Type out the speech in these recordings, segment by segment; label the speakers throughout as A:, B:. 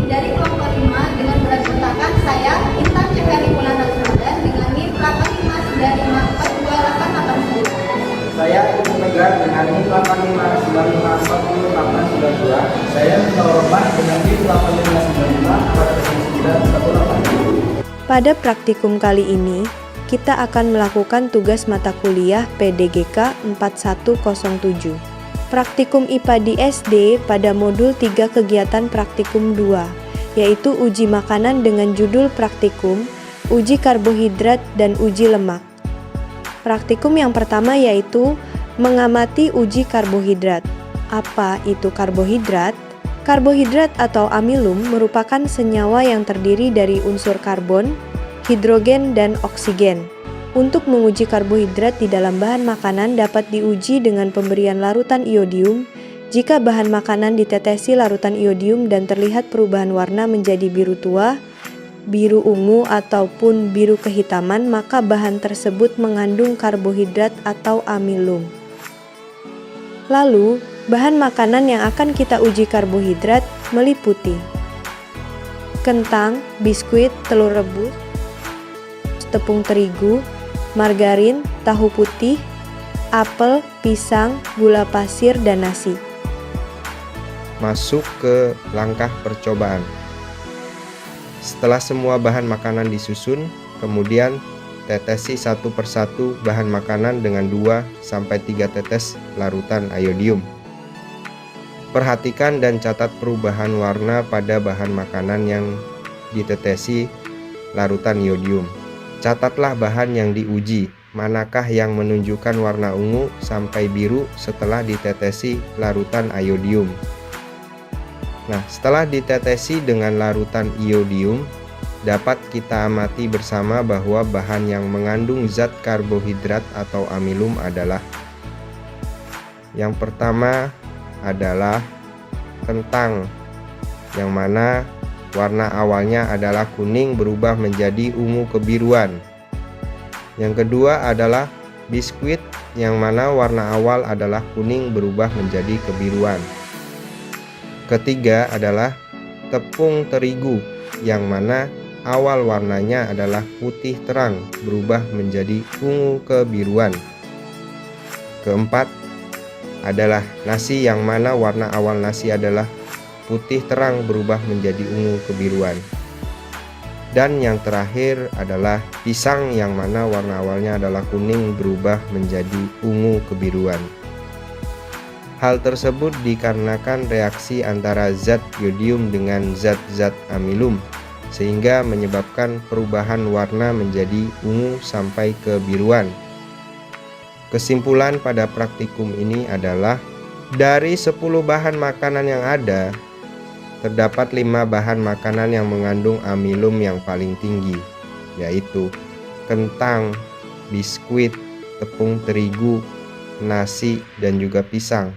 A: dari kelompok 5 dengan berat kontakan saya Intan Cahari Pulana Ramadan dengan NIM 8595428889.
B: Saya Ibu Mega dengan NIM 8595408892. Saya Nino Roman dengan NIM 85954918.
C: Pada praktikum kali ini, kita akan melakukan tugas mata kuliah PDGK 4107. Praktikum IPA di SD pada modul 3 kegiatan praktikum 2, yaitu uji makanan dengan judul praktikum, uji karbohidrat dan uji lemak. Praktikum yang pertama yaitu mengamati uji karbohidrat. Apa itu karbohidrat? Karbohidrat atau amilum merupakan senyawa yang terdiri dari unsur karbon, hidrogen, dan oksigen. Untuk menguji karbohidrat di dalam bahan makanan dapat diuji dengan pemberian larutan iodium. Jika bahan makanan ditetesi larutan iodium dan terlihat perubahan warna menjadi biru tua, biru ungu, ataupun biru kehitaman, maka bahan tersebut mengandung karbohidrat atau amilum. Lalu, bahan makanan yang akan kita uji karbohidrat meliputi kentang, biskuit, telur rebus, tepung terigu, margarin, tahu putih, apel, pisang, gula pasir, dan nasi.
D: Masuk ke langkah percobaan. Setelah semua bahan makanan disusun, kemudian tetesi satu persatu bahan makanan dengan 2-3 tetes larutan iodium. Perhatikan dan catat perubahan warna pada bahan makanan yang ditetesi larutan iodium. Catatlah bahan yang diuji, manakah yang menunjukkan warna ungu sampai biru setelah ditetesi larutan iodium. Nah, setelah ditetesi dengan larutan iodium, dapat kita amati bersama bahwa bahan yang mengandung zat karbohidrat atau amilum adalah yang pertama adalah kentang, yang mana warna awalnya adalah kuning berubah menjadi ungu kebiruan. Yang kedua adalah biskuit, yang mana warna awal adalah kuning berubah menjadi kebiruan. Ketiga adalah tepung terigu, yang mana awal warnanya adalah putih terang berubah menjadi ungu kebiruan. Keempat adalah nasi, yang mana warna awal nasi adalah putih terang berubah menjadi ungu kebiruan. Dan yang terakhir adalah pisang, yang mana warna awalnya adalah kuning berubah menjadi ungu kebiruan. Hal tersebut dikarenakan reaksi antara zat iodium dengan zat-zat amilum, sehingga menyebabkan perubahan warna menjadi ungu sampai kebiruan. Kesimpulan pada praktikum ini adalah dari 10 bahan makanan yang ada, terdapat 5 bahan makanan yang mengandung amilum yang paling tinggi, yaitu kentang, biskuit, tepung terigu, nasi, dan juga pisang.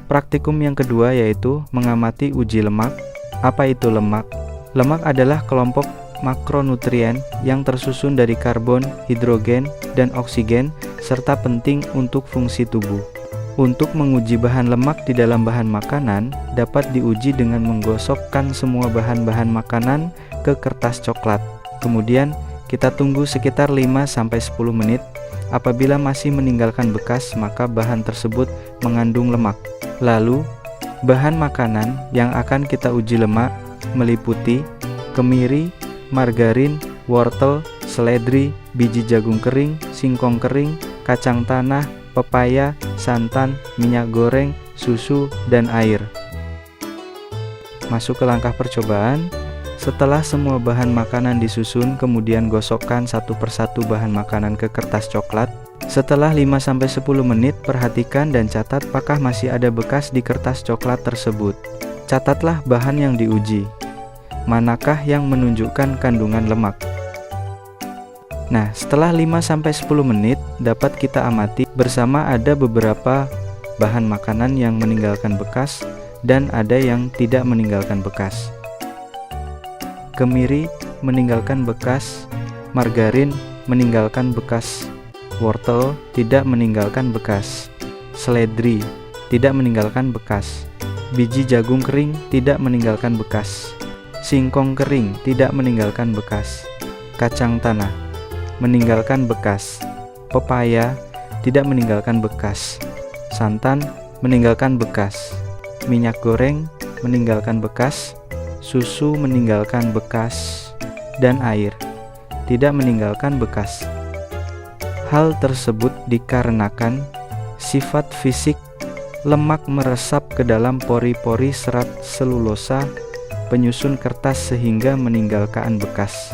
E: Praktikum yang kedua yaitu mengamati uji lemak. Apa itu lemak? Lemak adalah kelompok makronutrien yang tersusun dari karbon, hidrogen, dan oksigen, serta penting untuk fungsi tubuh. Untuk menguji bahan lemak di dalam bahan makanan, dapat diuji dengan menggosokkan semua bahan-bahan makanan ke kertas coklat. Kemudian, kita tunggu sekitar 5-10 menit. Apabila masih meninggalkan bekas, maka bahan tersebut mengandung lemak. Lalu, bahan makanan yang akan kita uji lemak meliputi kemiri, margarin, wortel, seledri, biji jagung kering, singkong kering, kacang tanah, pepaya, santan, minyak goreng, susu, dan air. Masuk ke langkah percobaan. Setelah semua bahan makanan disusun, kemudian gosokkan satu persatu bahan makanan ke kertas coklat. Setelah 5-10 menit, perhatikan dan catat apakah masih ada bekas di kertas coklat tersebut. Catatlah bahan yang diuji. Manakah yang menunjukkan kandungan lemak? Nah, setelah 5-10 menit dapat kita amati bersama ada beberapa bahan makanan yang meninggalkan bekas dan ada yang tidak meninggalkan bekas. Kemiri meninggalkan bekas, margarin meninggalkan bekas, wortel tidak meninggalkan bekas, seledri tidak meninggalkan bekas, Biji jagung kering tidak meninggalkan bekas. Singkong kering tidak meninggalkan bekas. Kacang tanah meninggalkan bekas. Pepaya tidak meninggalkan bekas. Santan meninggalkan bekas. Minyak goreng meninggalkan bekas. Susu meninggalkan bekas. Dan air tidak meninggalkan bekas. Hal tersebut dikarenakan sifat fisik lemak meresap ke dalam pori-pori serat selulosa penyusun kertas sehingga meninggalkan bekas.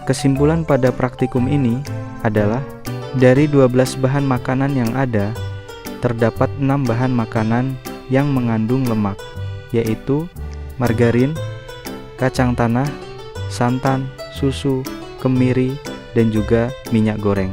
E: Kesimpulan pada praktikum ini adalah dari 12 bahan makanan yang ada, terdapat 6 bahan makanan yang mengandung lemak, yaitu margarin, kacang tanah, santan, susu, kemiri, dan juga minyak goreng.